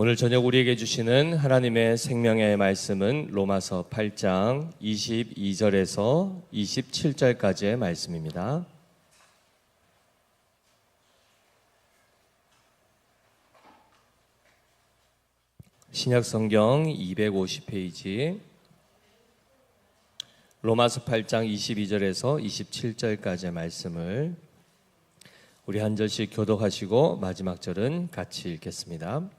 오늘 저녁 우리에게 주시는 하나님의 생명의 말씀은 로마서 8장 22절에서 27절까지의 말씀입니다. 신약성경 250페이지 로마서 8장 22절에서 27절까지의 말씀을 우리 한 절씩 교독하시고 마지막 절은 같이 읽겠습니다.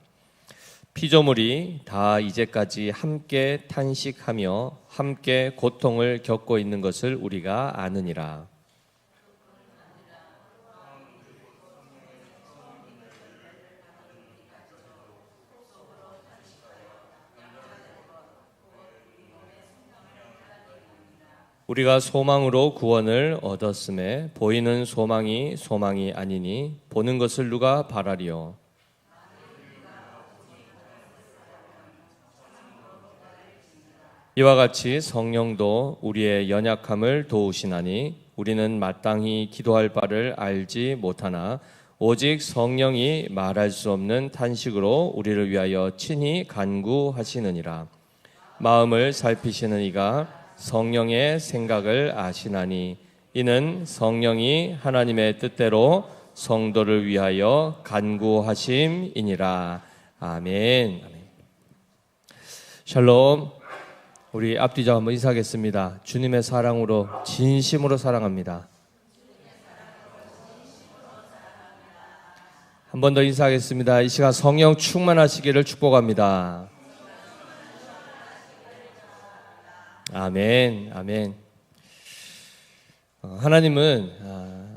피조물이 다 이제까지 함께 탄식하며 함께 고통을 겪고 있는 것을 우리가 아느니라. 우리가 소망으로 구원을 얻었음에 보이는 소망이 소망이 아니니 보는 것을 누가 바라리요. 이와 같이 성령도 우리의 연약함을 도우시나니 우리는 마땅히 기도할 바를 알지 못하나 오직 성령이 말할 수 없는 탄식으로 우리를 위하여 친히 간구하시느니라. 마음을 살피시는 이가 성령의 생각을 아시나니 이는 성령이 하나님의 뜻대로 성도를 위하여 간구하심이니라. 아멘. 샬롬. 우리 앞뒤자 한번 인사하겠습니다. 주님의 사랑으로 진심으로 사랑합니다. 한 번 더 인사하겠습니다. 이 시간 성령 충만하시기를 축복합니다. 아멘, 아멘. 하나님은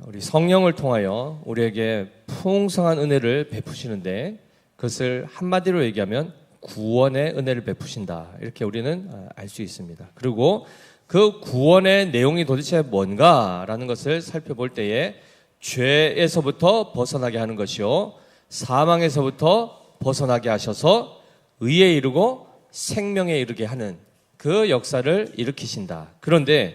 우리 성령을 통하여 우리에게 풍성한 은혜를 베푸시는데 그것을 한마디로 얘기하면 구원의 은혜를 베푸신다. 이렇게 우리는 알 수 있습니다. 그리고 그 구원의 내용이 도대체 뭔가라는 것을 살펴볼 때에 죄에서부터 벗어나게 하는 것이요, 사망에서부터 벗어나게 하셔서 의에 이르고 생명에 이르게 하는 그 역사를 일으키신다. 그런데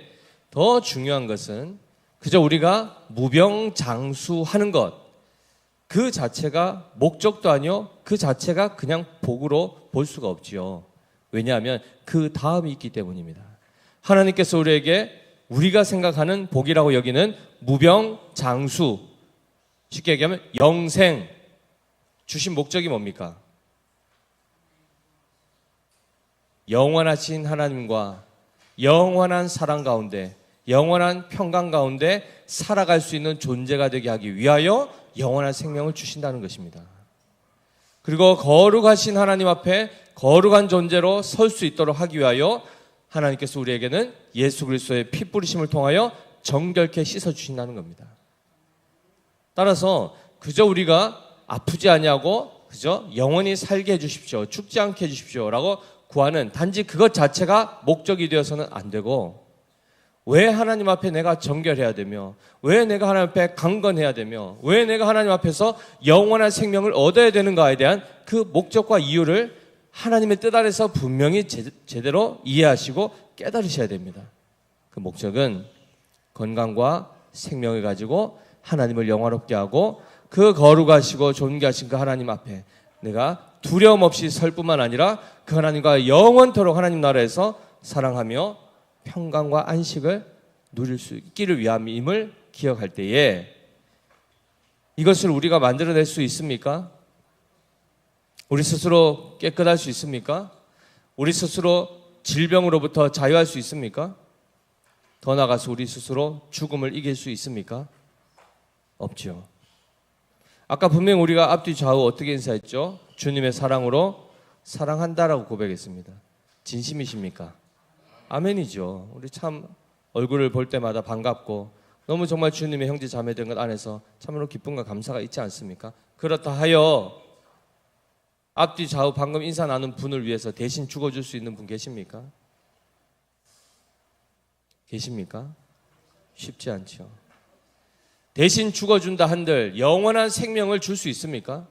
더 중요한 것은 그저 우리가 무병장수하는 것, 그 자체가 목적도 아니요, 그 자체가 그냥 복으로 볼 수가 없지요. 왜냐하면 그 다음이 있기 때문입니다. 하나님께서 우리에게 우리가 생각하는 복이라고 여기는 무병장수, 쉽게 얘기하면 영생 주신 목적이 뭡니까? 영원하신 하나님과 영원한 사랑 가운데, 영원한 평강 가운데 살아갈 수 있는 존재가 되게 하기 위하여 영원한 생명을 주신다는 것입니다. 그리고 거룩하신 하나님 앞에 거룩한 존재로 설 수 있도록 하기 위하여 하나님께서 우리에게는 예수 그리스도의 피 뿌리심을 통하여 정결케 씻어주신다는 겁니다. 따라서 그저 우리가 아프지 아니하고 그저 영원히 살게 해주십시오, 죽지 않게 해주십시오 라고 구하는 단지 그것 자체가 목적이 되어서는 안 되고, 왜 하나님 앞에 내가 정결해야 되며, 왜 내가 하나님 앞에 강건해야 되며, 왜 내가 하나님 앞에서 영원한 생명을 얻어야 되는가에 대한 그 목적과 이유를 하나님의 뜻 아래서 분명히 제대로 이해하시고 깨달으셔야 됩니다. 그 목적은 건강과 생명을 가지고 하나님을 영화롭게 하고 그 거룩하시고 존귀하신 그 하나님 앞에 내가 두려움 없이 설 뿐만 아니라 그 하나님과 영원토록 하나님 나라에서 사랑하며 평강과 안식을 누릴 수 있기를 위함임을 기억할 때에 이것을 우리가 만들어낼 수 있습니까? 우리 스스로 깨끗할 수 있습니까? 우리 스스로 질병으로부터 자유할 수 있습니까? 더 나아가서 우리 스스로 죽음을 이길 수 있습니까? 없죠. 아까 분명히 우리가 앞뒤 좌우 어떻게 인사했죠? 주님의 사랑으로 사랑한다라고 고백했습니다. 진심이십니까? 아멘이죠. 우리 참 얼굴을 볼 때마다 반갑고 너무 정말 주님의 형제 자매된 것 안에서 참으로 기쁨과 감사가 있지 않습니까? 그렇다 하여 앞뒤 좌우 방금 인사 나눈 분을 위해서 대신 죽어줄 수 있는 분 계십니까? 계십니까? 쉽지 않죠. 대신 죽어준다 한들 영원한 생명을 줄 수 있습니까?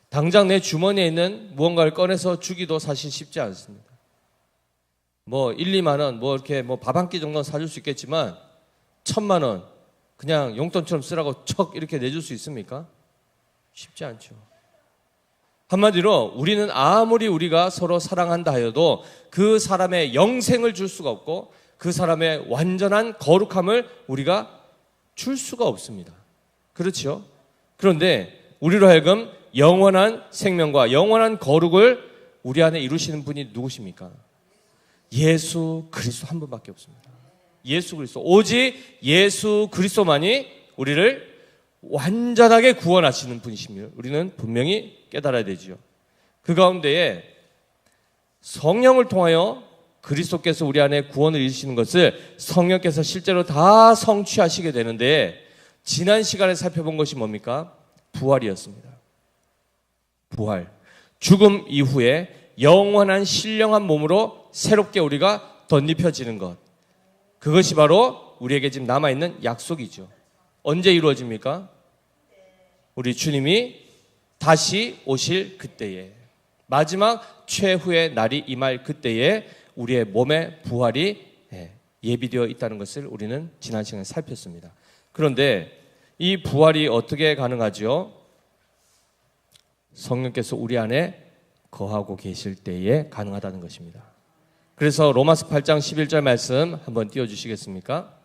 당장 내 주머니에 있는 무언가를 꺼내서 주기도 사실 쉽지 않습니다. 1, 2만 원, 이렇게 밥 한 끼 정도는 사줄 수 있겠지만 1,000만 원 그냥 용돈처럼 쓰라고 척 이렇게 내줄 수 있습니까? 쉽지 않죠. 한마디로 우리는 아무리 우리가 서로 사랑한다 하여도 그 사람의 영생을 줄 수가 없고 그 사람의 완전한 거룩함을 우리가 줄 수가 없습니다. 그렇죠? 그런데 우리로 하여금 영원한 생명과 영원한 거룩을 우리 안에 이루시는 분이 누구십니까? 예수 그리스도 한 분밖에 없습니다. 예수 그리스도, 오직 예수 그리스도만이 우리를 완전하게 구원하시는 분이심을 우리는 분명히 깨달아야 되지요. 그 가운데에 성령을 통하여 그리스도께서 우리 안에 구원을 이루시는 것을 성령께서 실제로 다 성취하시게 되는데, 지난 시간에 살펴본 것이 뭡니까? 부활이었습니다. 부활. 죽음 이후에 영원한 신령한 몸으로 새롭게 우리가 덧입혀지는 것. 그것이 바로 우리에게 지금 남아있는 약속이죠. 언제 이루어집니까? 우리 주님이 다시 오실 그때에, 마지막 최후의 날이 임할 그때에 우리의 몸의 부활이 예비되어 있다는 것을 우리는 지난 시간에 살폈습니다. 그런데 이 부활이 어떻게 가능하죠? 성령께서 우리 안에 거하고 계실 때에 가능하다는 것입니다. 그래서 로마서 8장 11절 말씀 한번 띄워주시겠습니까?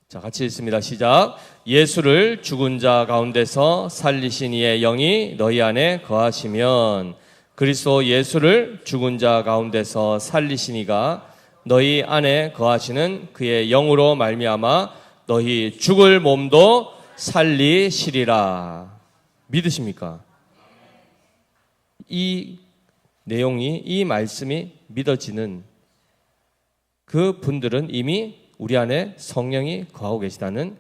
자, 같이 읽습니다. 시작. 예수를 죽은 자 가운데서 살리신 이의 영이 너희 안에 거하시면 그리스도 예수를 죽은 자 가운데서 살리신 이가 너희 안에 거하시는 그의 영으로 말미암아 너희 죽을 몸도 살리시리라. 믿으십니까? 이 내용이, 이 말씀이 믿어지는 그 분들은 이미 우리 안에 성령이 거하고 계시다는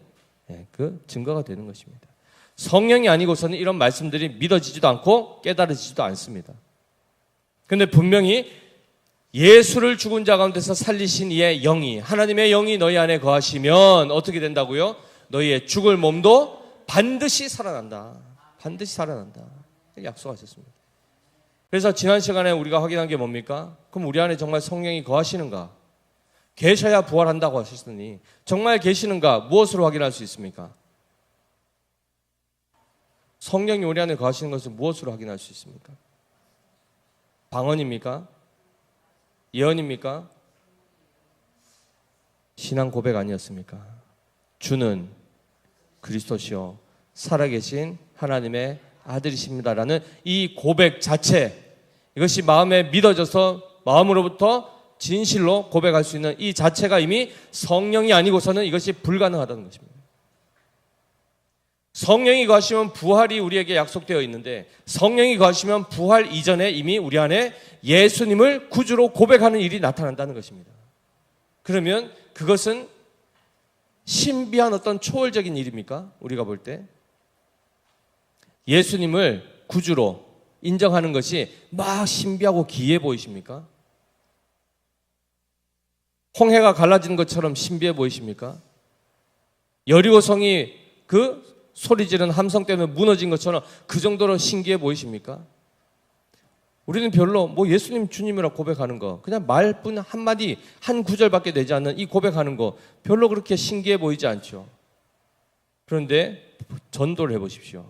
그 증거가 되는 것입니다. 성령이 아니고서는 이런 말씀들이 믿어지지도 않고 깨달아지지도 않습니다. 그런데 분명히 예수를 죽은 자 가운데서 살리신 이의 영이, 하나님의 영이 너희 안에 거하시면 어떻게 된다고요? 너희의 죽을 몸도 반드시 살아난다. 반드시 살아난다. 약속하셨습니다. 그래서 지난 시간에 우리가 확인한 게 뭡니까? 그럼 우리 안에 정말 성령이 거하시는가? 계셔야 부활한다고 하셨으니 정말 계시는가? 무엇으로 확인할 수 있습니까? 성령이 우리 안에 거하시는 것을 무엇으로 확인할 수 있습니까? 방언입니까? 예언입니까? 신앙 고백 아니었습니까? 주는 그리스도시요 살아계신 하나님의 아들이십니다라는 이 고백 자체, 이것이 마음에 믿어져서 마음으로부터 진실로 고백할 수 있는 이 자체가 이미 성령이 아니고서는 이것이 불가능하다는 것입니다. 성령이 거하시면 부활이 우리에게 약속되어 있는데, 성령이 거하시면 부활 이전에 이미 우리 안에 예수님을 구주로 고백하는 일이 나타난다는 것입니다. 그러면 그것은 신비한 어떤 초월적인 일입니까? 우리가 볼 때 예수님을 구주로 인정하는 것이 막 신비하고 기이해 보이십니까? 홍해가 갈라지는 것처럼 신비해 보이십니까? 여리고성이 그 소리 지른 함성 때문에 무너진 것처럼 그 정도로 신기해 보이십니까? 우리는 별로 예수님 주님이라 고백하는 거, 그냥 말뿐 한마디 한 구절밖에 되지 않는 이 고백하는 거 별로 그렇게 신기해 보이지 않죠. 그런데 전도를 해보십시오.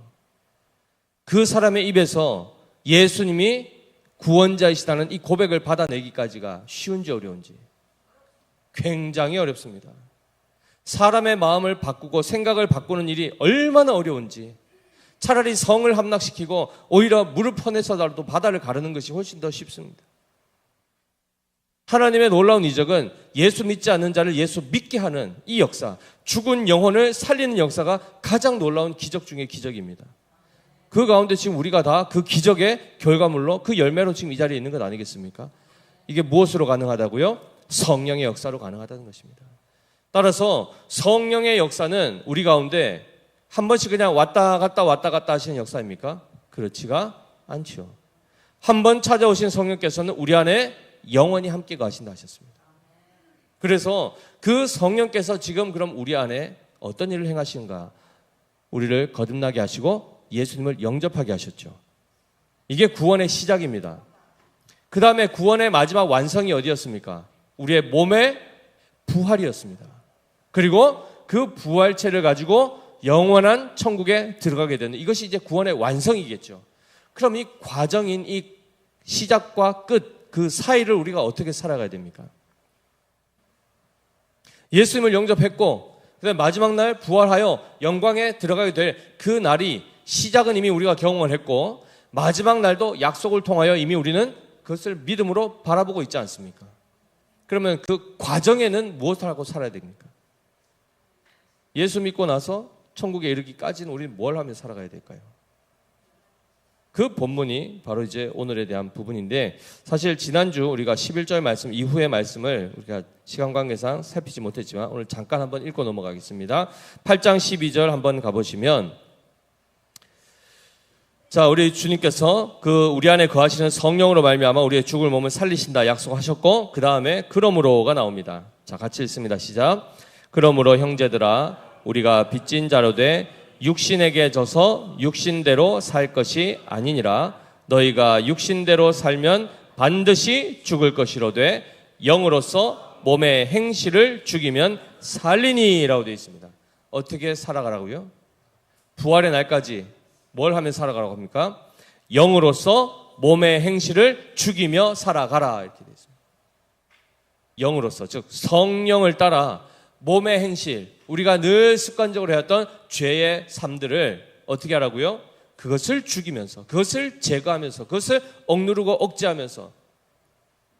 그 사람의 입에서 예수님이 구원자이시다는 이 고백을 받아내기까지가 쉬운지 어려운지 굉장히 어렵습니다. 사람의 마음을 바꾸고 생각을 바꾸는 일이 얼마나 어려운지, 차라리 성을 함락시키고 오히려 물을 퍼내서라도 바다를 가르는 것이 훨씬 더 쉽습니다. 하나님의 놀라운 이적은 예수 믿지 않는 자를 예수 믿게 하는 이 역사, 죽은 영혼을 살리는 역사가 가장 놀라운 기적 중의 기적입니다. 그 가운데 지금 우리가 다 그 기적의 결과물로, 그 열매로 지금 이 자리에 있는 것 아니겠습니까? 이게 무엇으로 가능하다고요? 성령의 역사로 가능하다는 것입니다. 따라서 성령의 역사는 우리 가운데 한 번씩 그냥 왔다 갔다 하시는 역사입니까? 그렇지가 않죠. 한 번 찾아오신 성령께서는 우리 안에 영원히 함께 가신다 하셨습니다. 그래서 그 성령께서 지금 그럼 우리 안에 어떤 일을 행하시는가? 우리를 거듭나게 하시고 예수님을 영접하게 하셨죠. 이게 구원의 시작입니다. 그 다음에 구원의 마지막 완성이 어디였습니까? 우리의 몸의 부활이었습니다. 그리고 그 부활체를 가지고 영원한 천국에 들어가게 되는, 이것이 이제 구원의 완성이겠죠. 그럼 이 과정인 이 시작과 끝, 그 사이를 우리가 어떻게 살아가야 됩니까? 예수님을 영접했고 그다음에 마지막 날 부활하여 영광에 들어가게 될 그 날이 시작은 이미 우리가 경험을 했고 마지막 날도 약속을 통하여 이미 우리는 그것을 믿음으로 바라보고 있지 않습니까? 그러면 그 과정에는 무엇을 하고 살아야 됩니까? 예수 믿고 나서 천국에 이르기까지는 우리는 뭘 하며 살아가야 될까요? 그 본문이 바로 이제 오늘에 대한 부분인데 사실 지난주 우리가 11절 말씀 이후의 말씀을 우리가 시간 관계상 살피지 못했지만 오늘 잠깐 한번 읽고 넘어가겠습니다. 8장 12절 한번 가보시면 자, 우리 주님께서 그 우리 안에 거하시는 성령으로 말미암아 우리의 죽을 몸을 살리신다 약속하셨고 그 다음에 그러므로가 나옵니다. 자, 같이 읽습니다. 시작. 그러므로 형제들아 우리가 빚진 자로 돼 육신에게 져서 육신대로 살 것이 아니니라. 너희가 육신대로 살면 반드시 죽을 것이로되 영으로서 몸의 행실을 죽이면 살리니라고 되어 있습니다. 어떻게 살아가라고요? 부활의 날까지 뭘 하며 살아가라고 합니까? 영으로서 몸의 행실을 죽이며 살아가라 이렇게 되어 있습니다. 영으로서 즉 성령을 따라 몸의 행실, 우리가 늘 습관적으로 해왔던 죄의 삶들을 어떻게 하라고요? 그것을 죽이면서, 그것을 제거하면서, 그것을 억누르고 억제하면서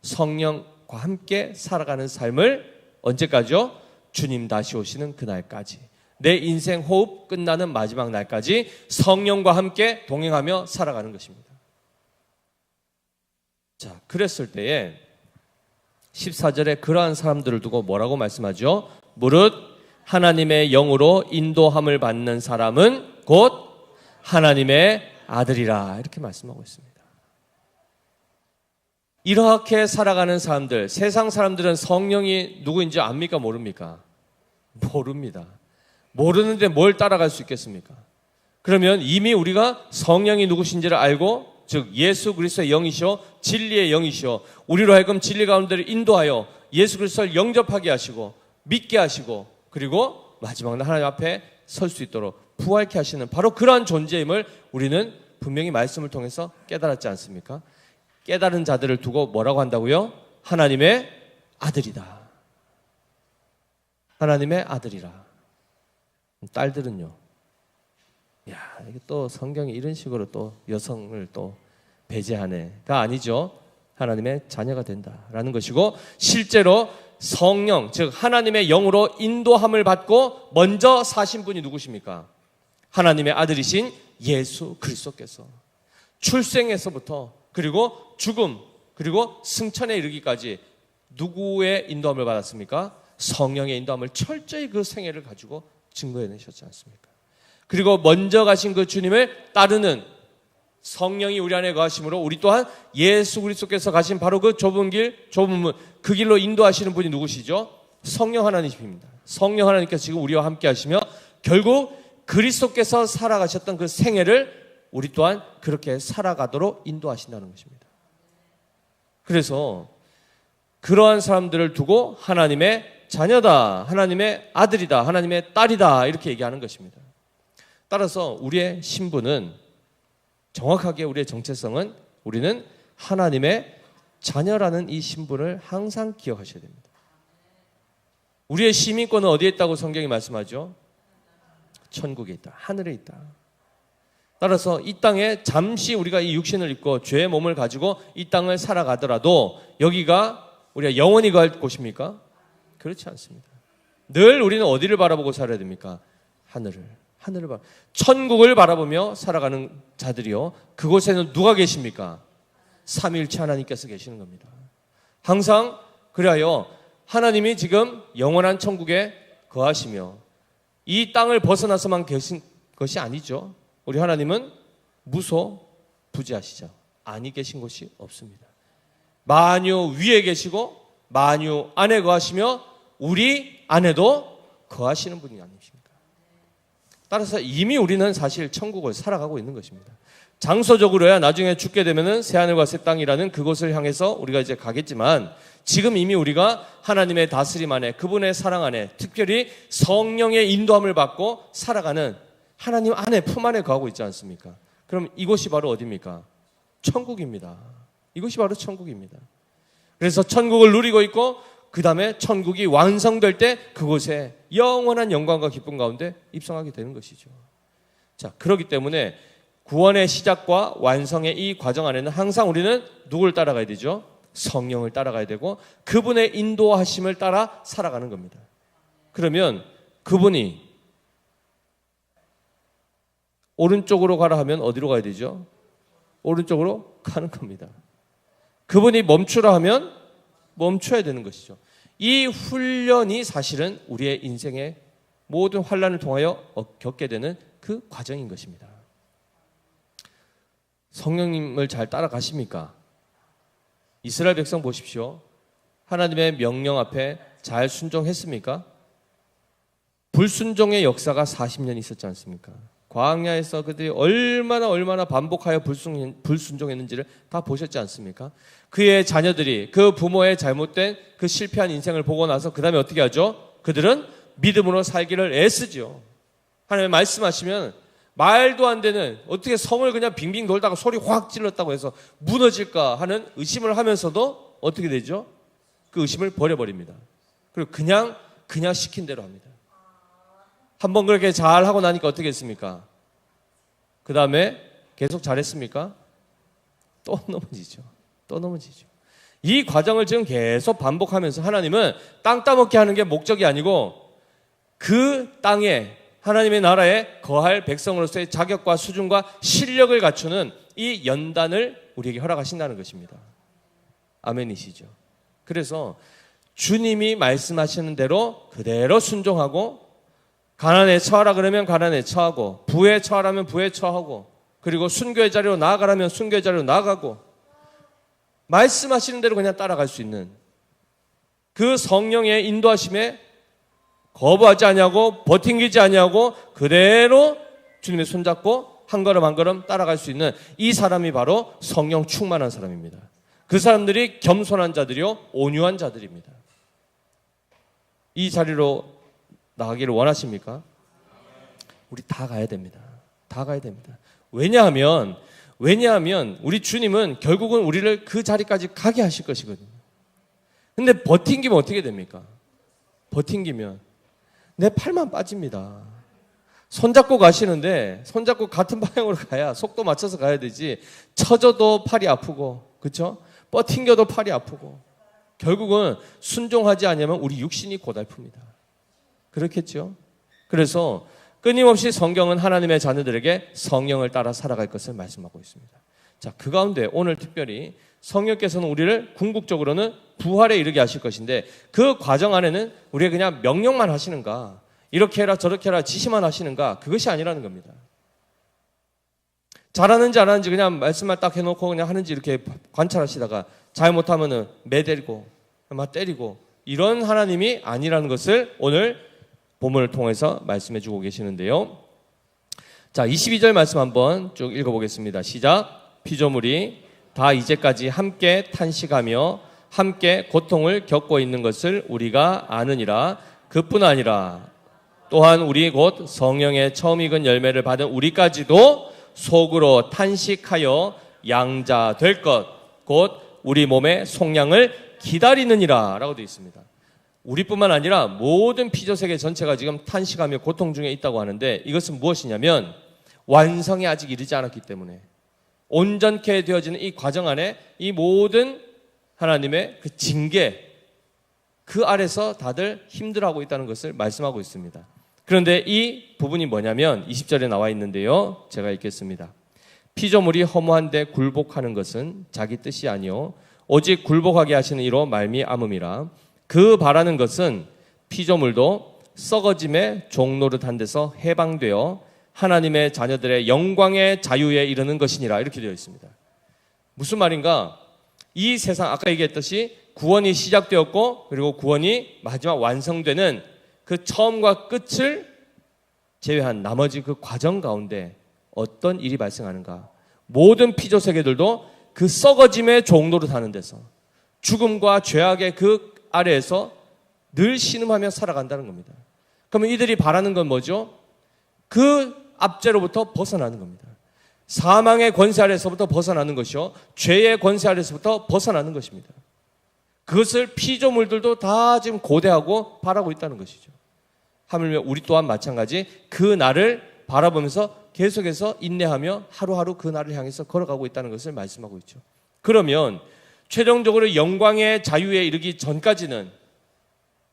성령과 함께 살아가는 삶을 언제까지요? 주님 다시 오시는 그날까지, 내 인생 호흡 끝나는 마지막 날까지 성령과 함께 동행하며 살아가는 것입니다. 자, 그랬을 때에 14절에 그러한 사람들을 두고 뭐라고 말씀하죠? 무릇 하나님의 영으로 인도함을 받는 사람은 곧 하나님의 아들이라 이렇게 말씀하고 있습니다. 이렇게 살아가는 사람들, 세상 사람들은 성령이 누구인지 압니까? 모릅니까? 모릅니다. 모르는데 뭘 따라갈 수 있겠습니까? 그러면 이미 우리가 성령이 누구신지를 알고, 즉 예수 그리스도의 영이시오, 진리의 영이시오, 우리로 하여금 진리 가운데를 인도하여 예수 그리스도를 영접하게 하시고 믿게 하시고 그리고 마지막 날 하나님 앞에 설 수 있도록 부활케 하시는 바로 그러한 존재임을 우리는 분명히 말씀을 통해서 깨달았지 않습니까? 깨달은 자들을 두고 뭐라고 한다고요? 하나님의 아들이다. 하나님의 아들이라. 딸들은요? 야, 이게 또 성경이 이런 식으로 또 여성을 또 배제하네가 아니죠. 하나님의 자녀가 된다라는 것이고, 실제로 성령, 즉 하나님의 영으로 인도함을 받고 먼저 사신 분이 누구십니까? 하나님의 아들이신 예수 그리스도께서 출생에서부터 그리고 죽음 그리고 승천에 이르기까지 누구의 인도함을 받았습니까? 성령의 인도함을 철저히 그 생애를 가지고 증거해내셨지 않습니까? 그리고 먼저 가신 그 주님을 따르는 성령이 우리 안에 거하심으로 우리 또한 예수 그리스도께서 가신 바로 그 좁은 길, 좁은 문, 그 길로 인도하시는 분이 누구시죠? 성령 하나님입니다. 성령 하나님께서 지금 우리와 함께 하시며 결국 그리스도께서 살아가셨던 그 생애를 우리 또한 그렇게 살아가도록 인도하신다는 것입니다. 그래서 그러한 사람들을 두고 하나님의 자녀다, 하나님의 아들이다, 하나님의 딸이다 이렇게 얘기하는 것입니다. 따라서 우리의 신분은, 정확하게 우리의 정체성은, 우리는 하나님의 자녀라는 이 신분을 항상 기억하셔야 됩니다. 우리의 시민권은 어디에 있다고 성경이 말씀하죠? 천국에 있다, 하늘에 있다. 따라서 이 땅에 잠시 우리가 이 육신을 입고 죄의 몸을 가지고 이 땅을 살아가더라도 여기가 우리가 영원히 갈 곳입니까? 그렇지 않습니다. 늘 우리는 어디를 바라보고 살아야 됩니까? 하늘을 천국을 바라보며 살아가는 자들이요, 그곳에는 누가 계십니까? 삼위일체 하나님께서 계시는 겁니다. 항상 그리하여 하나님이 지금 영원한 천국에 거하시며 이 땅을 벗어나서만 계신 것이 아니죠. 우리 하나님은 무소부지하시죠. 아니 계신 곳이 없습니다. 만유 위에 계시고 만유 안에 거하시며 우리 안에도 거하시는 분이 아니십니까? 따라서 이미 우리는 사실 천국을 살아가고 있는 것입니다. 장소적으로야 나중에 죽게 되면은 새하늘과 새 땅이라는 그곳을 향해서 우리가 이제 가겠지만, 지금 이미 우리가 하나님의 다스림 안에, 그분의 사랑 안에, 특별히 성령의 인도함을 받고 살아가는 하나님 안에, 품 안에 거하고 있지 않습니까? 그럼 그럼 이곳이 바로 어디입니까? 천국입니다. 이곳이 바로 천국입니다. 그래서 천국을 누리고 있고 그 다음에 천국이 완성될 때 그곳에 영원한 영광과 기쁨 가운데 입성하게 되는 것이죠. 자, 그렇기 때문에 구원의 시작과 완성의 이 과정 안에는 항상 우리는 누굴 따라가야 되죠? 성령을 따라가야 되고 그분의 인도하심을 따라 살아가는 겁니다. 그러면 그분이 오른쪽으로 가라 하면 어디로 가야 되죠? 오른쪽으로 가는 겁니다. 그분이 멈추라 하면 멈춰야 되는 것이죠. 이 훈련이 사실은 우리의 인생의 모든 환난을 통하여 겪게 되는 그 과정인 것입니다. 성령님을 잘 따라가십니까? 이스라엘 백성 보십시오. 하나님의 명령 앞에 잘 순종했습니까? 불순종의 역사가 40년 있었지 않습니까? 광야에서 그들이 얼마나 반복하여 불순종했는지를 다 보셨지 않습니까? 그의 자녀들이 그 부모의 잘못된 그 실패한 인생을 보고 나서 그 다음에 어떻게 하죠? 그들은 믿음으로 살기를 애쓰죠. 하나님 말씀하시면 말도 안 되는 어떻게 성을 그냥 빙빙 돌다가 소리 확 질렀다고 해서 무너질까 하는 의심을 하면서도 어떻게 되죠? 그 의심을 버려버립니다. 그리고 그냥 시킨 대로 합니다. 한번 그렇게 잘 하고 나니까 어떻게 했습니까? 그 다음에 계속 잘했습니까? 또 넘어지죠. 이 과정을 지금 계속 반복하면서 하나님은 땅 따먹게 하는 게 목적이 아니고 그 땅에 하나님의 나라에 거할 백성으로서의 자격과 수준과 실력을 갖추는 이 연단을 우리에게 허락하신다는 것입니다. 아멘이시죠? 그래서 주님이 말씀하시는 대로 그대로 순종하고 가난에 처하라 그러면 가난에 처하고 부에 처하라면 부에 처하고 그리고 순교의 자리로 나아가라면 순교의 자리로 나아가고 말씀하시는 대로 그냥 따라갈 수 있는 그 성령의 인도하심에 거부하지 아니하고 버팅기지 아니하고 그대로 주님의 손잡고 한 걸음 한 걸음 따라갈 수 있는 이 사람이 바로 성령 충만한 사람입니다. 그 사람들이 겸손한 자들이요 온유한 자들입니다. 이 자리로 나가기를 원하십니까? 우리 다 가야 됩니다. 왜냐하면 우리 주님은 결국은 우리를 그 자리까지 가게 하실 것이거든요. 근데 버팅기면 어떻게 됩니까? 버팅기면 내 팔만 빠집니다. 손잡고 가시는데 손잡고 같은 방향으로 가야 속도 맞춰서 가야 되지 처져도 팔이 아프고 그렇죠? 버팅겨도 팔이 아프고 결국은 순종하지 않으면 우리 육신이 고달픕니다. 그렇겠죠? 그래서 끊임없이 성경은 하나님의 자녀들에게 성령을 따라 살아갈 것을 말씀하고 있습니다. 자, 그 가운데 오늘 특별히 성령께서는 우리를 궁극적으로는 부활에 이르게 하실 것인데 그 과정 안에는 우리가 그냥 명령만 하시는가 이렇게 해라 저렇게 해라 지시만 하시는가 그것이 아니라는 겁니다. 잘하는지 안 하는지 그냥 말씀만 딱 해놓고 그냥 하는지 이렇게 관찰하시다가 잘못하면은 매대고 막 때리고 이런 하나님이 아니라는 것을 오늘 본문을 통해서 말씀해 주고 계시는데요. 자, 22절 말씀 한번 쭉 읽어보겠습니다. 시작. 피조물이 다 이제까지 함께 탄식하며 함께 고통을 겪고 있는 것을 우리가 아느니라. 그뿐 아니라 또한 우리 곧 성령의 처음 익은 열매를 받은 우리까지도 속으로 탄식하여 양자 될 것 곧 우리 몸의 속량을 기다리느니라 라고 되어 있습니다. 우리뿐만 아니라 모든 피조세계 전체가 지금 탄식하며 고통 중에 있다고 하는데 이것은 무엇이냐면 완성이 아직 이르지 않았기 때문에 온전케 되어지는 이 과정 안에 이 모든 하나님의 그 징계 그 아래서 다들 힘들어하고 있다는 것을 말씀하고 있습니다. 그런데 이 부분이 뭐냐면 20절에 나와 있는데요. 제가 읽겠습니다. 피조물이 허무한데 굴복하는 것은 자기 뜻이 아니요 오직 굴복하게 하시는 이로 말미암음이라. 그 바라는 것은 피조물도 썩어짐의 종노릇한 데서 해방되어 하나님의 자녀들의 영광의 자유에 이르는 것이니라. 이렇게 되어 있습니다. 무슨 말인가? 이 세상 아까 얘기했듯이 구원이 시작되었고 그리고 구원이 마지막 완성되는 그 처음과 끝을 제외한 나머지 그 과정 가운데 어떤 일이 발생하는가? 모든 피조 세계들도 그 썩어짐의 종노릇하는 데서 죽음과 죄악의 그 아래에서 늘 신음하며 살아간다는 겁니다. 그러면 이들이 바라는 건 뭐죠? 그 압제로부터 벗어나는 겁니다. 사망의 권세 아래서부터 벗어나는 것이요, 죄의 권세 아래서부터 벗어나는 것입니다. 그것을 피조물들도 다 지금 고대하고 바라고 있다는 것이죠. 하물며 우리 또한 마찬가지 그 날을 바라보면서 계속해서 인내하며 하루하루 그 날을 향해서 걸어가고 있다는 것을 말씀하고 있죠. 그러면 최종적으로 영광의 자유에 이르기 전까지는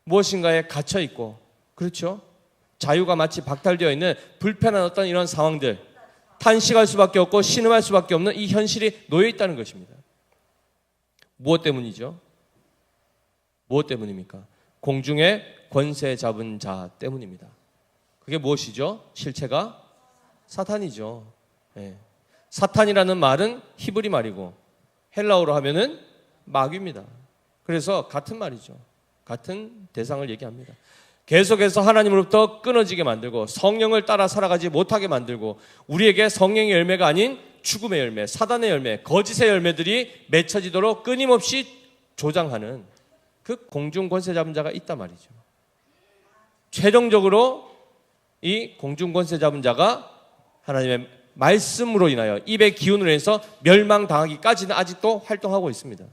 무엇인가에 갇혀 있고, 그렇죠? 자유가 마치 박탈되어 있는 불편한 어떤 이런 상황들, 탄식할 수밖에 없고 신음할 수밖에 없는 이 현실이 놓여 있다는 것입니다. 무엇 때문이죠? 무엇 때문입니까? 공중의 권세 잡은 자 때문입니다. 그게 무엇이죠? 실체가 사탄이죠. 네. 사탄이라는 말은 히브리 말이고 헬라어로 하면은 마귀입니다. 그래서 같은 말이죠. 같은 대상을 얘기합니다. 계속해서 하나님으로부터 끊어지게 만들고 성령을 따라 살아가지 못하게 만들고 우리에게 성령의 열매가 아닌 죽음의 열매, 사단의 열매, 거짓의 열매들이 맺혀지도록 끊임없이 조장하는 그 공중 권세 잡은 자가 있단 말이죠. 최종적으로 이 공중 권세 잡은 자가 하나님의 말씀으로 인하여 입의 기운으로 해서 멸망당하기까지는 아직도 활동하고 있습니다.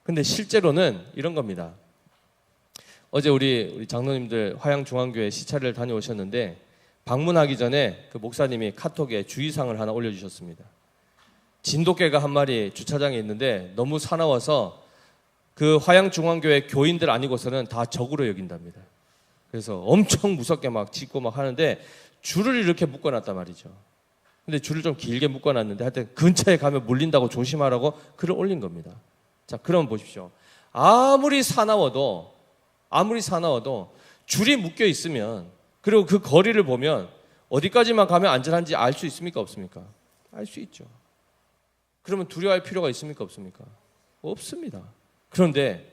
근데 실제로는 이런 겁니다. 어제 우리 장로님들 화양중앙교회 시찰을 다녀오셨는데 방문하기 전에 그 목사님이 카톡에 주의사항을 하나 올려주셨습니다. 진돗개가 한 마리 주차장에 있는데 너무 사나워서 그 화양중앙교회 교인들 아니고서는 다 적으로 여긴답니다. 그래서 엄청 무섭게 막 짖고 막 하는데 줄을 이렇게 묶어놨단 말이죠. 근데 줄을 좀 길게 묶어놨는데 하여튼 근처에 가면 물린다고 조심하라고 글을 올린 겁니다. 자, 그럼 보십시오. 아무리 사나워도 줄이 묶여 있으면, 그리고 그 거리를 보면 어디까지만 가면 안전한지 알 수 있습니까? 없습니까? 알 수 있죠. 그러면 두려워할 필요가 있습니까? 없습니까? 없습니다. 그런데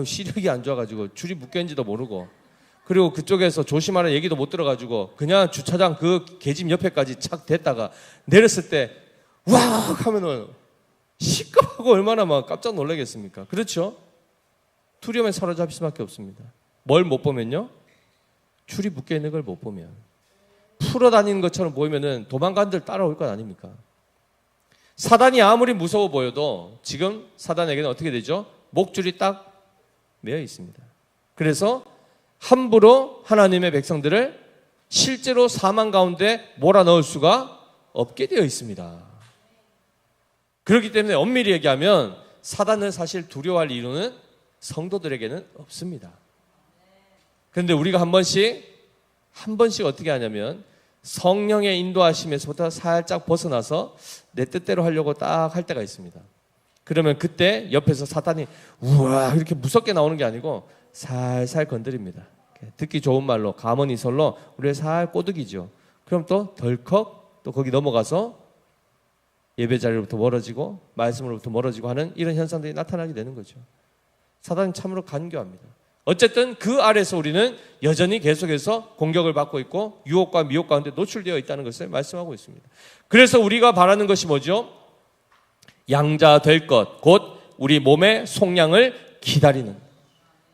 시력이 안 좋아가지고 줄이 묶여 있는지도 모르고, 그리고 그쪽에서 조심하라는 얘기도 못 들어가지고 그냥 주차장 그 계집 옆에까지 착 댔다가 내렸을 때 우악 하면은 시끄럽고 얼마나 막 깜짝 놀라겠습니까? 그렇죠? 두려움에 사로잡힐 수밖에 없습니다. 뭘 못 보면요? 줄이 묶여 있는 걸 못 보면, 풀어 다니는 것처럼 보이면은 도망간들 따라올 것 아닙니까? 사단이 아무리 무서워 보여도 지금 사단에게는 어떻게 되죠? 목줄이 딱 매여 있습니다. 그래서 함부로 하나님의 백성들을 실제로 사망 가운데 몰아넣을 수가 없게 되어 있습니다. 그렇기 때문에 엄밀히 얘기하면 사단을 사실 두려워할 이유는 성도들에게는 없습니다. 그런데 우리가 한 번씩 어떻게 하냐면 성령의 인도하심에서부터 살짝 벗어나서 내 뜻대로 하려고 딱 할 때가 있습니다. 그러면 그때 옆에서 사탄이 우와 이렇게 무섭게 나오는 게 아니고 살살 건드립니다. 듣기 좋은 말로 가머니설로 우리를 살 꼬드기죠. 그럼 또 덜컥 또 거기 넘어가서 예배 자리로부터 멀어지고 말씀으로부터 멀어지고 하는 이런 현상들이 나타나게 되는 거죠. 사단이 참으로 간교합니다. 어쨌든 그 아래서 우리는 여전히 계속해서 공격을 받고 있고 유혹과 미혹 가운데 노출되어 있다는 것을 말씀하고 있습니다. 그래서 우리가 바라는 것이 뭐죠? 양자 될 것, 곧 우리 몸의 속량을 기다리는,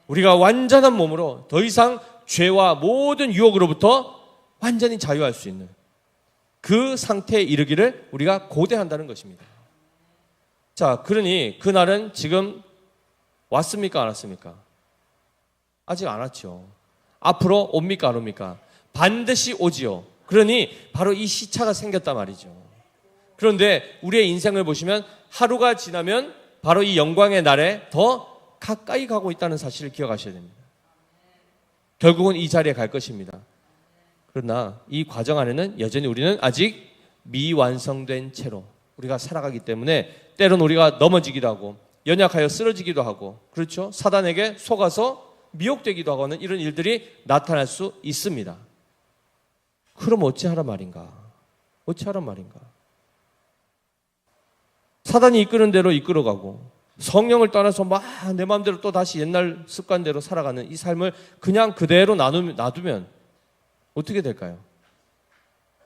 우리가 완전한 몸으로 더 이상 죄와 모든 유혹으로부터 완전히 자유할 수 있는 그 상태에 이르기를 우리가 고대한다는 것입니다. 자, 그러니 그날은 지금 왔습니까? 안 왔습니까? 아직 안 왔죠. 앞으로 옵니까? 안 옵니까? 반드시 오지요. 그러니 바로 이 시차가 생겼단 말이죠. 그런데 우리의 인생을 보시면 하루가 지나면 바로 이 영광의 날에 더 가까이 가고 있다는 사실을 기억하셔야 됩니다. 결국은 이 자리에 갈 것입니다. 그러나 이 과정 안에는 여전히 우리는 아직 미완성된 채로 우리가 살아가기 때문에 때로는 우리가 넘어지기도 하고 연약하여 쓰러지기도 하고, 그렇죠? 사단에게 속아서 미혹되기도 하고 하는 이런 일들이 나타날 수 있습니다. 그럼 어찌하란 말인가? 어찌하란 말인가? 사단이 이끄는 대로 이끌어가고 성령을 떠나서 막 내 마음대로 또 다시 옛날 습관대로 살아가는 이 삶을 그냥 그대로 놔두면 어떻게 될까요?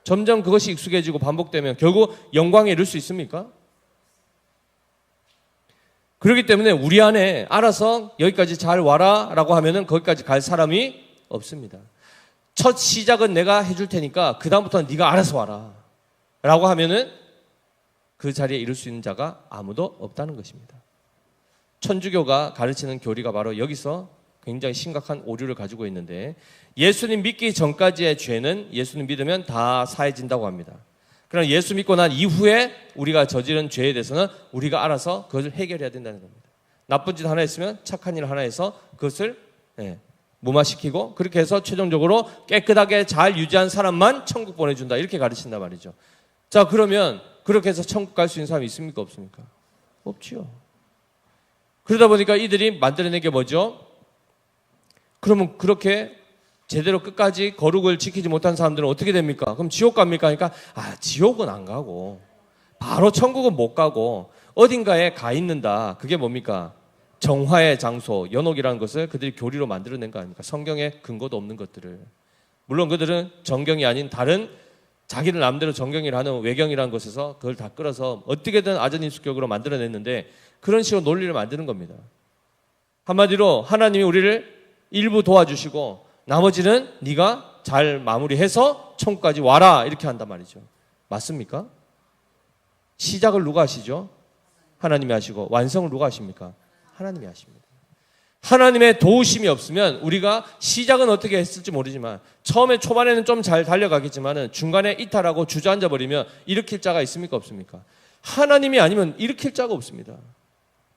점점 그것이 익숙해지고 반복되면 결국 영광에 이를 수 있습니까? 그렇기 때문에 우리 안에 알아서 여기까지 잘 와라 라고 하면은 거기까지 갈 사람이 없습니다. 첫 시작은 내가 해줄 테니까 그 다음부터는 네가 알아서 와라 라고 하면은 그 자리에 이룰 수 있는 자가 아무도 없다는 것입니다. 천주교가 가르치는 교리가 바로 여기서 굉장히 심각한 오류를 가지고 있는데, 예수님 믿기 전까지의 죄는 예수님 믿으면 다 사해진다고 합니다. 그러나 예수 믿고 난 이후에 우리가 저지른 죄에 대해서는 우리가 알아서 그것을 해결해야 된다는 겁니다. 나쁜 짓 하나 했으면 착한 일 하나 해서 그것을 무마시키고, 그렇게 해서 최종적으로 깨끗하게 잘 유지한 사람만 천국 보내준다, 이렇게 가르친단 말이죠. 자, 그러면 그렇게 해서 천국 갈 수 있는 사람이 있습니까, 없습니까? 없지요. 그러다 보니까 이들이 만들어낸 게 뭐죠? 그러면 그렇게 제대로 끝까지 거룩을 지키지 못한 사람들은 어떻게 됩니까? 그럼 지옥 갑니까? 그러니까 지옥은 안 가고 바로 천국은 못 가고 어딘가에 가 있는다. 그게 뭡니까? 정화의 장소, 연옥이라는 것을 그들이 교리로 만들어낸 거 아닙니까? 성경에 근거도 없는 것들을. 물론 그들은 정경이 아닌 다른 자기들 남대로 정경이라는 외경이라는 것에서 그걸 다 끌어서 어떻게든 아전인수격으로 만들어냈는데, 그런 식으로 논리를 만드는 겁니다. 한마디로 하나님이 우리를 일부 도와주시고 나머지는 네가 잘 마무리해서 천국까지 와라, 이렇게 한단 말이죠. 맞습니까? 시작을 누가 하시죠? 하나님이 하시고 완성을 누가 하십니까? 하나님이 하십니다. 하나님의 도우심이 없으면 우리가 시작은 어떻게 했을지 모르지만, 처음에 초반에는 좀 잘 달려가겠지만 중간에 이탈하고 주저앉아 버리면 일으킬 자가 있습니까, 없습니까? 하나님이 아니면 일으킬 자가 없습니다.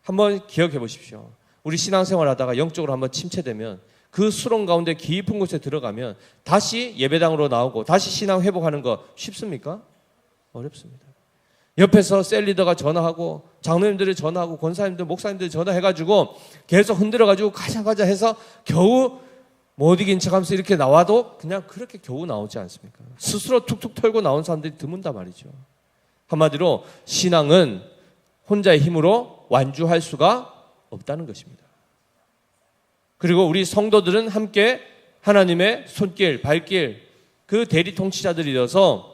한번 기억해 보십시오. 우리 신앙생활 하다가 영적으로 한번 침체되면, 그 수렁 가운데 깊은 곳에 들어가면 다시 예배당으로 나오고 다시 신앙 회복하는 거 쉽습니까? 어렵습니다. 옆에서 셀리더가 전화하고 장로님들이 전화하고 권사님들, 목사님들이 전화해가지고 계속 흔들어가지고 가자 해서 겨우 못 이긴 척하면서 이렇게 나와도 그냥 그렇게 겨우 나오지 않습니까? 스스로 툭툭 털고 나온 사람들이 드문단 말이죠. 한마디로 신앙은 혼자의 힘으로 완주할 수가 없다는 것입니다. 그리고 우리 성도들은 함께 하나님의 손길, 발길, 그 대리 통치자들이 되어서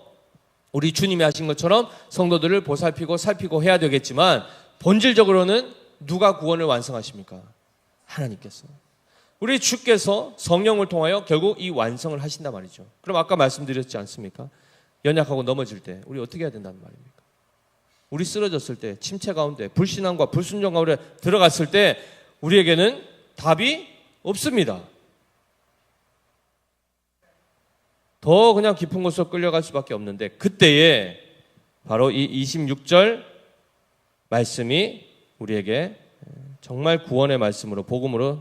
우리 주님이 하신 것처럼 성도들을 보살피고 살피고 해야 되겠지만, 본질적으로는 누가 구원을 완성하십니까? 하나님께서. 우리 주께서 성령을 통하여 결국 이 완성을 하신단 말이죠. 그럼 아까 말씀드렸지 않습니까? 연약하고 넘어질 때 우리 어떻게 해야 된다는 말입니까? 우리 쓰러졌을 때, 침체 가운데, 불신앙과 불순종 가운데 들어갔을 때 우리에게는 답이 없습니다. 더 그냥 깊은 곳으로 끌려갈 수밖에 없는데, 그때에 바로 이 26절 말씀이 우리에게 정말 구원의 말씀으로, 복음으로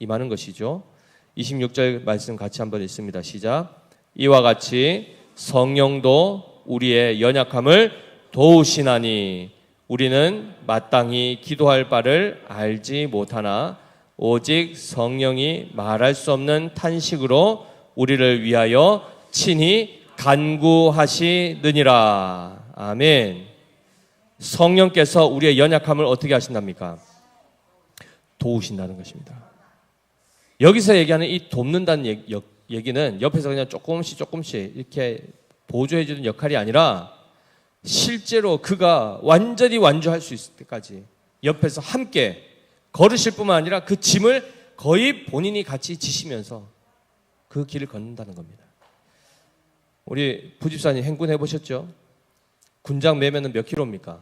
임하는 것이죠. 26절 말씀 같이 한번 읽습니다. 시작. 이와 같이 성령도 우리의 연약함을 도우시나니 우리는 마땅히 기도할 바를 알지 못하나 오직 성령이 말할 수 없는 탄식으로 우리를 위하여 친히 간구하시느니라. 아멘. 성령께서 우리의 연약함을 어떻게 하신답니까? 도우신다는 것입니다. 여기서 얘기하는 이 돕는다는 얘기는 옆에서 그냥 조금씩 이렇게 보조해주는 역할이 아니라, 실제로 그가 완전히 완주할 수 있을 때까지 옆에서 함께 걸으실 뿐만 아니라 그 짐을 거의 본인이 같이 지시면서 그 길을 걷는다는 겁니다. 우리 부집사님 행군 해보셨죠? 군장 매면은 몇 킬로입니까?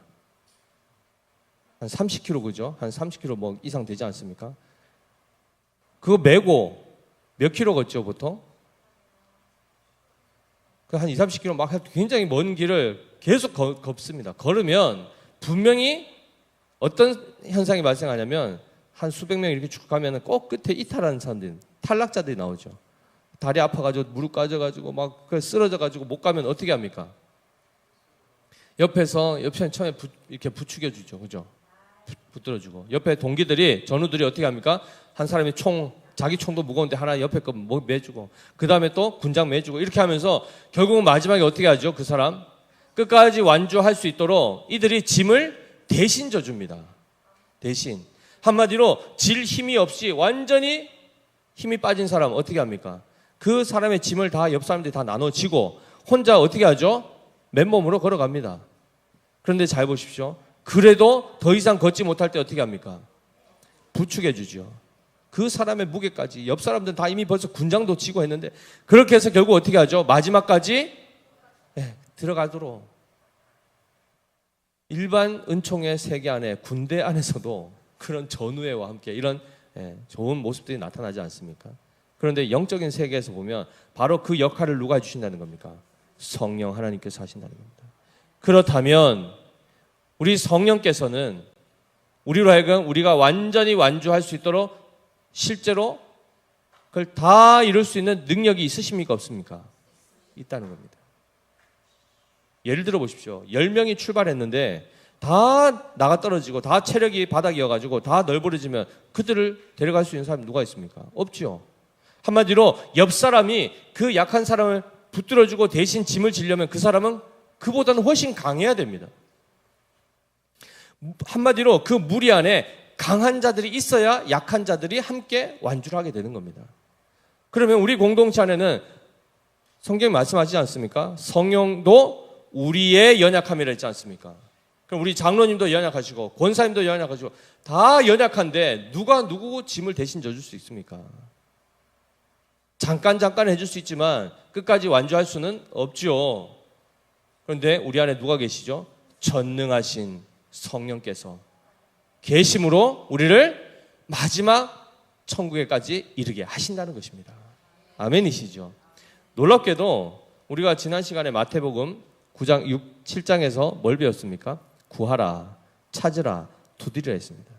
한 30kg, 그죠? 한 30kg 뭐 이상 되지 않습니까? 그거 메고 몇 킬로 걷죠, 보통? 그 한 30km 막 굉장히 먼 길을 계속 걷습니다. 걸으면 분명히 어떤 현상이 발생하냐면, 한 수백 명 이렇게 쭉 가면 꼭 끝에 이탈하는 사람들, 탈락자들이 나오죠. 다리 아파가지고 무릎 까져가지고 막 쓰러져가지고 못 가면 어떻게 합니까? 옆에서 처음에 이렇게 부추겨주죠, 그죠? 붙들어주고, 옆에 동기들이, 전우들이 어떻게 합니까? 한 사람이 자기 총도 무거운데 하나 옆에 거 매주고, 그 다음에 또 군장 매주고, 이렇게 하면서 결국은 마지막에 어떻게 하죠? 그 사람 끝까지 완주할 수 있도록 이들이 짐을 대신 져줍니다. 대신. 한마디로 질 힘이 없이 완전히 힘이 빠진 사람 어떻게 합니까? 그 사람의 짐을 다 옆 사람들이 다 나눠지고 혼자 어떻게 하죠? 맨몸으로 걸어갑니다. 그런데 잘 보십시오. 그래도 더 이상 걷지 못할 때 어떻게 합니까? 부축해 주죠. 그 사람의 무게까지. 옆 사람들은 다 이미 벌써 군장도 지고 했는데, 그렇게 해서 결국 어떻게 하죠? 마지막까지 들어가도록 일반 은총의 세계 안에 군대 안에서도 그런 전우회와 함께 이런 좋은 모습들이 나타나지 않습니까? 그런데 영적인 세계에서 보면 바로 그 역할을 누가 해주신다는 겁니까? 성령 하나님께서 하신다는 겁니다. 그렇다면 우리 성령께서는 우리로 하여금 우리가 완전히 완주할 수 있도록 실제로 그걸 다 이룰 수 있는 능력이 있으십니까? 없습니까? 있다는 겁니다. 예를 들어 보십시오. 10명이 출발했는데 다 나가 떨어지고 다 체력이 바닥이어가지고 다 널브러지면 그들을 데려갈 수 있는 사람이 누가 있습니까? 없죠. 한마디로 옆 사람이 그 약한 사람을 붙들어주고 대신 짐을 지려면 그 사람은 그보다는 훨씬 강해야 됩니다. 한마디로 그 무리 안에 강한 자들이 있어야 약한 자들이 함께 완주를 하게 되는 겁니다. 그러면 우리 공동체 안에는 성경이 말씀하시지 않습니까? 성령도 우리의 연약함이라 했지 않습니까? 그럼 우리 장로님도 연약하시고 권사님도 연약하시고 다 연약한데 누가 누구 짐을 대신 져줄 수 있습니까? 잠깐 해줄 수 있지만 끝까지 완주할 수는 없죠. 그런데 우리 안에 누가 계시죠? 전능하신 성령께서 계심으로 우리를 마지막 천국에까지 이르게 하신다는 것입니다. 아멘이시죠? 놀랍게도 우리가 지난 시간에 마태복음 9장 6, 7장에서 뭘 배웠습니까? 구하라, 찾으라, 두드리라 했습니다.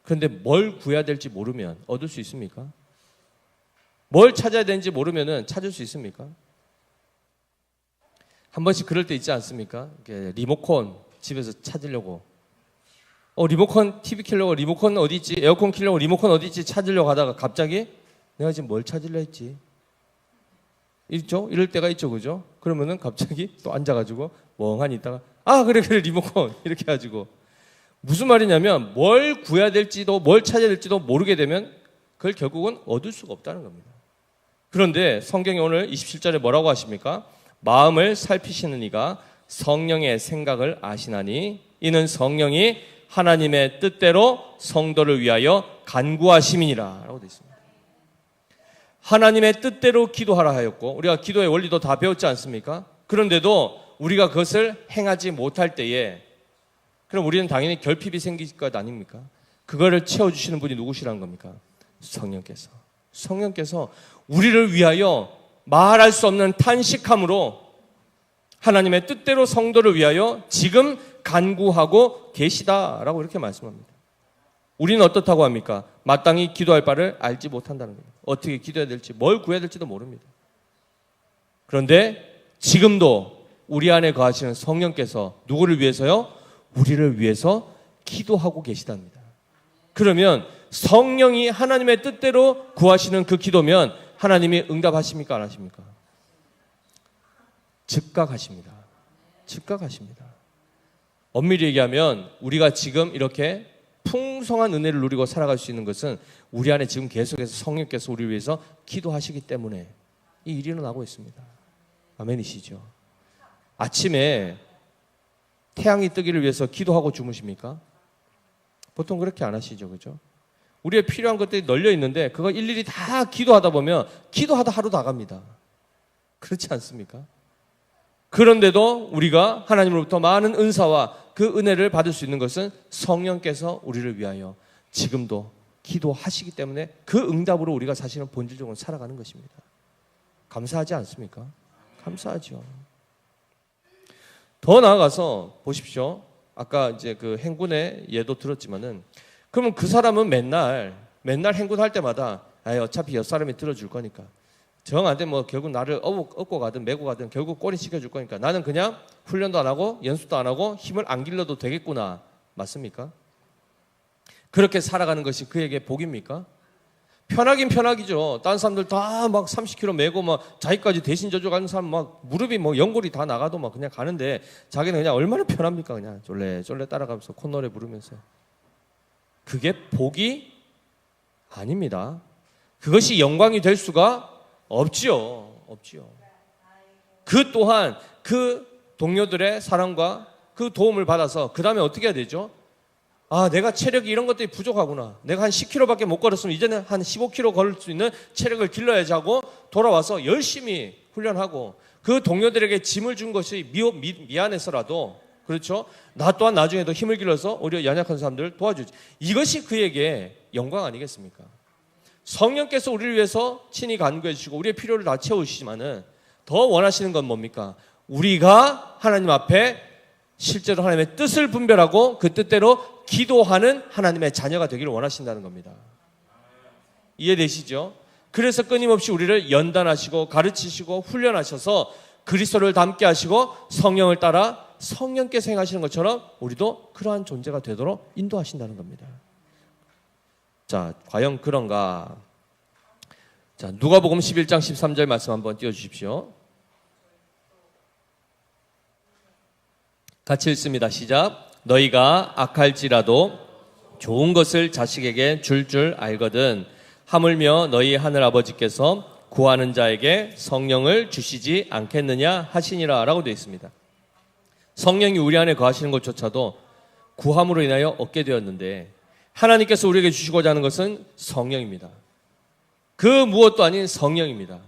그런데 뭘 구해야 될지 모르면 얻을 수 있습니까? 뭘 찾아야 되는지 모르면 찾을 수 있습니까? 한 번씩 그럴 때 있지 않습니까? 리모컨 집에서 찾으려고 리모컨 TV 켜려고 리모컨 어디 있지? 에어컨 켜려고 리모컨 어디 있지? 찾으려고 하다가 갑자기 내가 지금 뭘 찾으려 했지? 있죠? 이럴 때가 있죠, 그죠? 그러면은 갑자기 또 앉아가지고 멍하니 있다가 그래 리모컨 이렇게 해가지고 무슨 말이냐면 뭘 구해야 될지도 뭘 찾아야 될지도 모르게 되면 그걸 결국은 얻을 수가 없다는 겁니다. 그런데 성경이 오늘 27절에 뭐라고 하십니까? 마음을 살피시는 이가 성령의 생각을 아시나니 이는 성령이 하나님의 뜻대로 성도를 위하여 간구하심이니라 라고 되어 있습니다. 하나님의 뜻대로 기도하라 하였고 우리가 기도의 원리도 다 배웠지 않습니까? 그런데도 우리가 그것을 행하지 못할 때에 그럼 우리는 당연히 결핍이 생길 것 아닙니까? 그거를 채워주시는 분이 누구시라는 겁니까? 성령께서 우리를 위하여 말할 수 없는 탄식함으로 하나님의 뜻대로 성도를 위하여 지금 간구하고 계시다라고 이렇게 말씀합니다. 우리는 어떻다고 합니까? 마땅히 기도할 바를 알지 못한다는 겁니다. 어떻게 기도해야 될지 뭘 구해야 될지도 모릅니다. 그런데 지금도 우리 안에 거하시는 성령께서 누구를 위해서요? 우리를 위해서 기도하고 계시답니다. 그러면 성령이 하나님의 뜻대로 구하시는 그 기도면 하나님이 응답하십니까? 안 하십니까? 즉각하십니다. 엄밀히 얘기하면 우리가 지금 이렇게 풍성한 은혜를 누리고 살아갈 수 있는 것은 우리 안에 지금 계속해서 성령께서 우리를 위해서 기도하시기 때문에 이 일이 일어나고 있습니다. 아멘이시죠? 아침에 태양이 뜨기를 위해서 기도하고 주무십니까? 보통 그렇게 안 하시죠, 그죠? 우리의 필요한 것들이 널려 있는데 그거 일일이 다 기도하다 보면 기도하다 하루 나갑니다. 그렇지 않습니까? 그런데도 우리가 하나님으로부터 많은 은사와 그 은혜를 받을 수 있는 것은 성령께서 우리를 위하여 지금도 기도하시기 때문에 그 응답으로 우리가 사실은 본질적으로 살아가는 것입니다. 감사하지 않습니까? 감사하죠. 더 나아가서 보십시오. 아까 이제 그 행군의 예도 들었지만은 그러면 그 사람은 맨날 행군할 때마다 어차피 옆 사람이 들어줄 거니까 정 안 되면 결국 나를 업고 가든 메고 가든 결국 꼬리 시켜줄 거니까 나는 그냥 훈련도 안 하고 연습도 안 하고 힘을 안 길러도 되겠구나. 맞습니까? 그렇게 살아가는 것이 그에게 복입니까? 편하긴 편하기죠. 다른 사람들 다 막 30km 메고 막 자기까지 대신 져줘가는 사람 막 무릎이 뭐 연골이 다 나가도 막 그냥 가는데 자기는 그냥 얼마나 편합니까? 그냥 쫄래 따라가면서 콧노래 부르면서. 그게 복이 아닙니다. 그것이 영광이 될 수가 없지요. 그 또한 그 동료들의 사랑과 그 도움을 받아서 그 다음에 어떻게 해야 되죠? 내가 체력이 이런 것들이 부족하구나. 내가 한 10km밖에 못 걸었으면 이제는 한 15km 걸을 수 있는 체력을 길러야지 하고 돌아와서 열심히 훈련하고 그 동료들에게 짐을 준 것이 미안해서라도 그렇죠? 나 또한 나중에도 힘을 길러서 우리 연약한 사람들을 도와주지. 이것이 그에게 영광 아니겠습니까? 성령께서 우리를 위해서 친히 간구해 주시고 우리의 필요를 다 채우시지만은 더 원하시는 건 뭡니까? 우리가 하나님 앞에 실제로 하나님의 뜻을 분별하고 그 뜻대로 기도하는 하나님의 자녀가 되기를 원하신다는 겁니다. 이해되시죠? 그래서 끊임없이 우리를 연단하시고 가르치시고 훈련하셔서 그리스도를 닮게 하시고 성령을 따라 성령께서 행하시는 것처럼 우리도 그러한 존재가 되도록 인도하신다는 겁니다. 자, 과연 그런가? 자, 누가복음 11장 13절 말씀 한번 띄워주십시오. 같이 읽습니다. 시작. 너희가 악할지라도 좋은 것을 자식에게 줄 알거든 하물며 너희 하늘 아버지께서 구하는 자에게 성령을 주시지 않겠느냐 하시니라 라고 되어 있습니다. 성령이 우리 안에 거하시는 것조차도 구함으로 인하여 얻게 되었는데 하나님께서 우리에게 주시고자 하는 것은 성령입니다. 그 무엇도 아닌 성령입니다.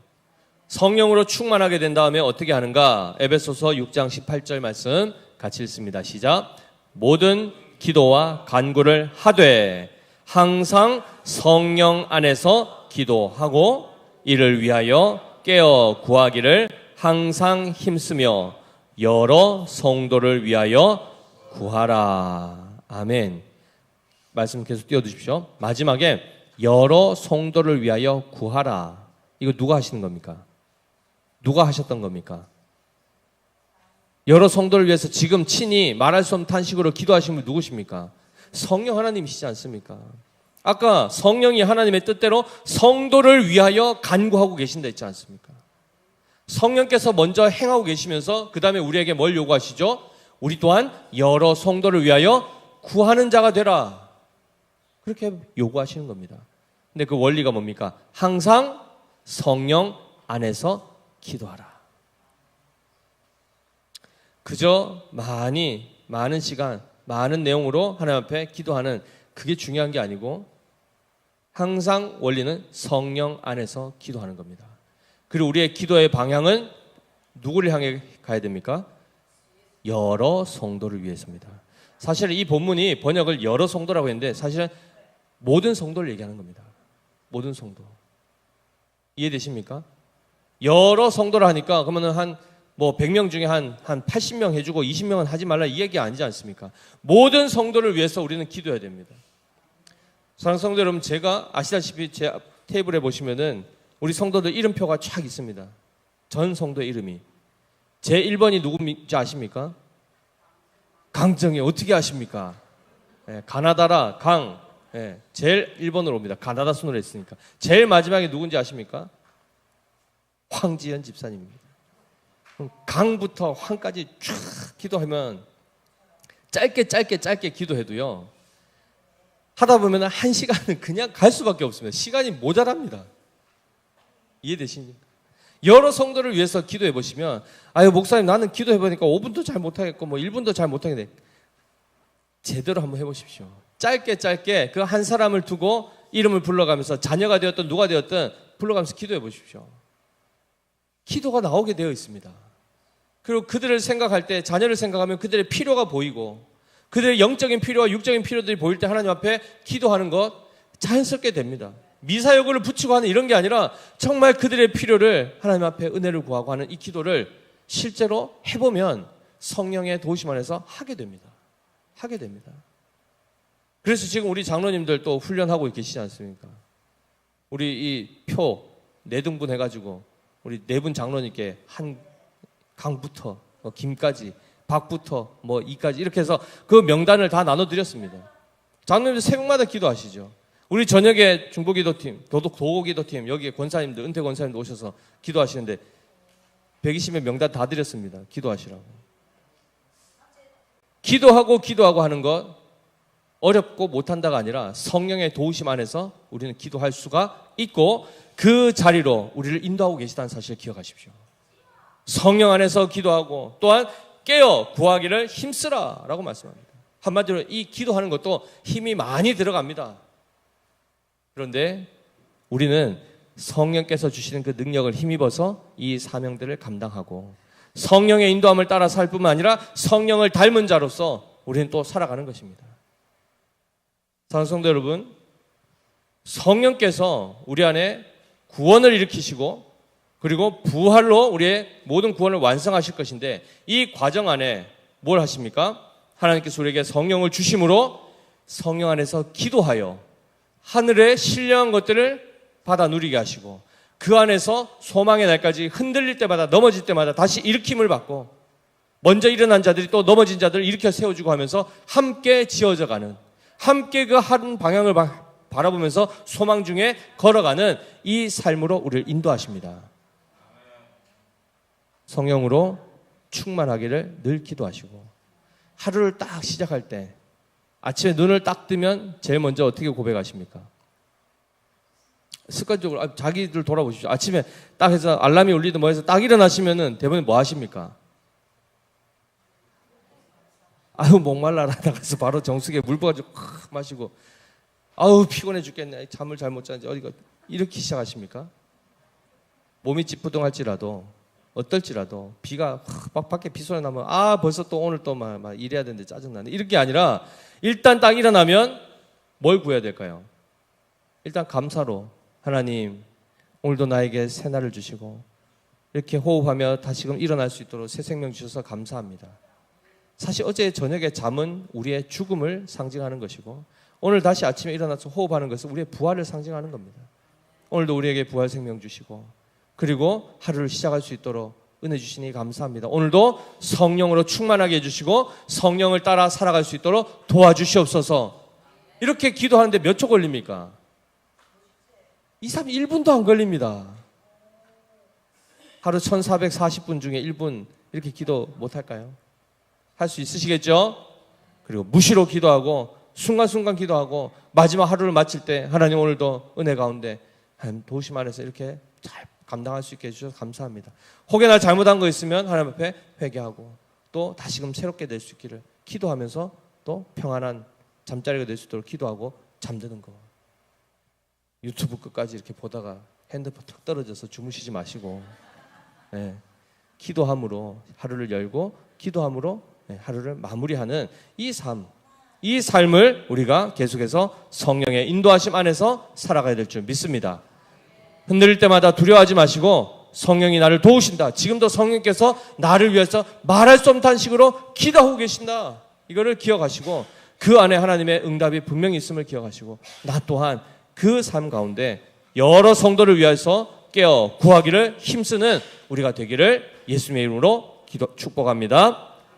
성령으로 충만하게 된 다음에 어떻게 하는가? 에베소서 6장 18절 말씀 같이 읽습니다. 시작. 모든 기도와 간구를 하되 항상 성령 안에서 기도하고 이를 위하여 깨어 구하기를 항상 힘쓰며 여러 성도를 위하여 구하라. 아멘. 말씀 계속 띄워주십시오. 마지막에 여러 성도를 위하여 구하라. 이거 누가 하시는 겁니까? 누가 하셨던 겁니까? 여러 성도를 위해서 지금 친히 말할 수 없는 탄식으로 기도하신 분 누구십니까? 성령 하나님이시지 않습니까? 아까 성령이 하나님의 뜻대로 성도를 위하여 간구하고 계신다 했지 않습니까? 성령께서 먼저 행하고 계시면서 그 다음에 우리에게 뭘 요구하시죠? 우리 또한 여러 성도를 위하여 구하는 자가 되라. 그렇게 요구하시는 겁니다. 근데 그 원리가 뭡니까? 항상 성령 안에서 기도하라. 그저 많은 시간, 많은 내용으로 하나님 앞에 기도하는 그게 중요한 게 아니고 항상 원리는 성령 안에서 기도하는 겁니다. 그리고 우리의 기도의 방향은 누구를 향해 가야 됩니까? 여러 성도를 위해서입니다. 사실 이 본문이 번역을 여러 성도라고 했는데 사실은 모든 성도를 얘기하는 겁니다. 모든 성도. 이해되십니까? 여러 성도를 하니까 그러면 한 100명 중에 한 80명 해주고 20명은 하지 말라 이 얘기 아니지 않습니까? 모든 성도를 위해서 우리는 기도해야 됩니다. 사랑하는 성도 여러분, 제가 아시다시피 제 테이블에 보시면은 우리 성도들 이름표가 쫙 있습니다. 전 성도의 이름이. 제 1번이 누구인지 아십니까? 강정이. 어떻게 아십니까? 가나다라 강. 제일 1번으로 옵니다. 가나다 순으로 했으니까. 제일 마지막에 누군지 아십니까? 황지연 집사님입니다. 강부터 황까지 쫙 기도하면 짧게 기도해도요. 하다 보면 1시간은 그냥 갈 수밖에 없습니다. 시간이 모자랍니다. 이해되십니까? 여러 성도를 위해서 기도해 보시면 아유 목사님 나는 기도해 보니까 5분도 잘 못하겠고 1분도 잘 못하겠네. 제대로 한번 해보십시오. 짧게 그 한 사람을 두고 이름을 불러가면서 자녀가 되었든 누가 되었든 불러가면서 기도해 보십시오. 기도가 나오게 되어 있습니다. 그리고 그들을 생각할 때 자녀를 생각하면 그들의 필요가 보이고 그들의 영적인 필요와 육적인 필요들이 보일 때 하나님 앞에 기도하는 것 자연스럽게 됩니다. 미사여구를 붙이고 하는 이런 게 아니라 정말 그들의 필요를 하나님 앞에 은혜를 구하고 하는 이 기도를 실제로 해보면 성령의 도우심 안에서 하게 됩니다. 그래서 지금 우리 장로님들 또 훈련하고 계시지 않습니까? 우리 이 표 4등분 해가지고 우리 4분 장로님께 한 강부터 김까지 박부터 이까지 이렇게 해서 그 명단을 다 나눠드렸습니다. 장로님들 새벽마다 기도하시죠. 우리 저녁에 중보기도팀, 도고기도팀 여기에 권사님들, 은퇴 권사님들 오셔서 기도하시는데 120명 명단 다 드렸습니다. 기도하시라고. 기도하고 하는 것 어렵고 못한다가 아니라 성령의 도우심 안에서 우리는 기도할 수가 있고 그 자리로 우리를 인도하고 계시다는 사실을 기억하십시오. 성령 안에서 기도하고 또한 깨어 구하기를 힘쓰라 라고 말씀합니다. 한마디로 이 기도하는 것도 힘이 많이 들어갑니다. 그런데 우리는 성령께서 주시는 그 능력을 힘입어서 이 사명들을 감당하고 성령의 인도함을 따라 살 뿐만 아니라 성령을 닮은 자로서 우리는 또 살아가는 것입니다. 사랑하는 성도 여러분, 성령께서 우리 안에 구원을 일으키시고 그리고 부활로 우리의 모든 구원을 완성하실 것인데 이 과정 안에 뭘 하십니까? 하나님께서 우리에게 성령을 주심으로 성령 안에서 기도하여 하늘의 신령한 것들을 받아 누리게 하시고 그 안에서 소망의 날까지 흔들릴 때마다 넘어질 때마다 다시 일으킴을 받고 먼저 일어난 자들이 또 넘어진 자들을 일으켜 세워주고 하면서 함께 지어져 가는, 함께 그 한 방향을 바라보면서 소망 중에 걸어가는 이 삶으로 우리를 인도하십니다. 성령으로 충만하기를 늘 기도하시고 하루를 딱 시작할 때 아침에 눈을 딱 뜨면 제일 먼저 어떻게 고백하십니까? 습관적으로 자기들 돌아보십시오. 아침에 딱 해서 알람이 울리든 뭐 해서 딱 일어나시면은 대부분 뭐 하십니까? 아유 목말라라 나가서 바로 정수기에 물 부어가지고 마시고 아우 피곤해 죽겠네 잠을 잘못 자는지 어디가 이렇게 시작하십니까? 몸이 찌뿌둥할지라도 어떨지라도 비가 막 밖에 비 소리 나면 벌써 또 오늘 또 막 일해야 되는데 짜증나네 이렇게 아니라 일단 딱 일어나면 뭘 구해야 될까요? 일단 감사로 하나님 오늘도 나에게 새 날을 주시고 이렇게 호흡하며 다시금 일어날 수 있도록 새 생명 주셔서 감사합니다. 사실 어제 저녁에 잠은 우리의 죽음을 상징하는 것이고 오늘 다시 아침에 일어나서 호흡하는 것은 우리의 부활을 상징하는 겁니다. 오늘도 우리에게 부활 생명 주시고 그리고 하루를 시작할 수 있도록 은혜 주시니 감사합니다. 오늘도 성령으로 충만하게 해주시고 성령을 따라 살아갈 수 있도록 도와주시옵소서. 이렇게 기도하는데 몇 초 걸립니까? 1분도 안 걸립니다. 하루 1440분 중에 1분 이렇게 기도 못할까요? 할 수 있으시겠죠? 그리고 무시로 기도하고 순간순간 기도하고 마지막 하루를 마칠 때 하나님 오늘도 은혜 가운데 하나님 도우심 안에서 이렇게 잘 감당할 수 있게 해주셔서 감사합니다. 혹여나 잘못한 거 있으면 하나님 앞에 회개하고 또 다시금 새롭게 될 수 있기를 기도하면서 또 평안한 잠자리가 될 수 있도록 기도하고 잠드는 거. 유튜브 끝까지 이렇게 보다가 핸드폰 턱 떨어져서 주무시지 마시고 기도함으로 하루를 열고 기도함으로 하루를 마무리하는 이 삶을 우리가 계속해서 성령의 인도하심 안에서 살아가야 될 줄 믿습니다. 흔들릴 때마다 두려워하지 마시고 성령이 나를 도우신다. 지금도 성령께서 나를 위해서 말할 수 없는 식으로 기도하고 계신다. 이거를 기억하시고 그 안에 하나님의 응답이 분명히 있음을 기억하시고 나 또한 그 삶 가운데 여러 성도를 위해서 깨어 구하기를 힘쓰는 우리가 되기를 예수님의 이름으로 축복합니다.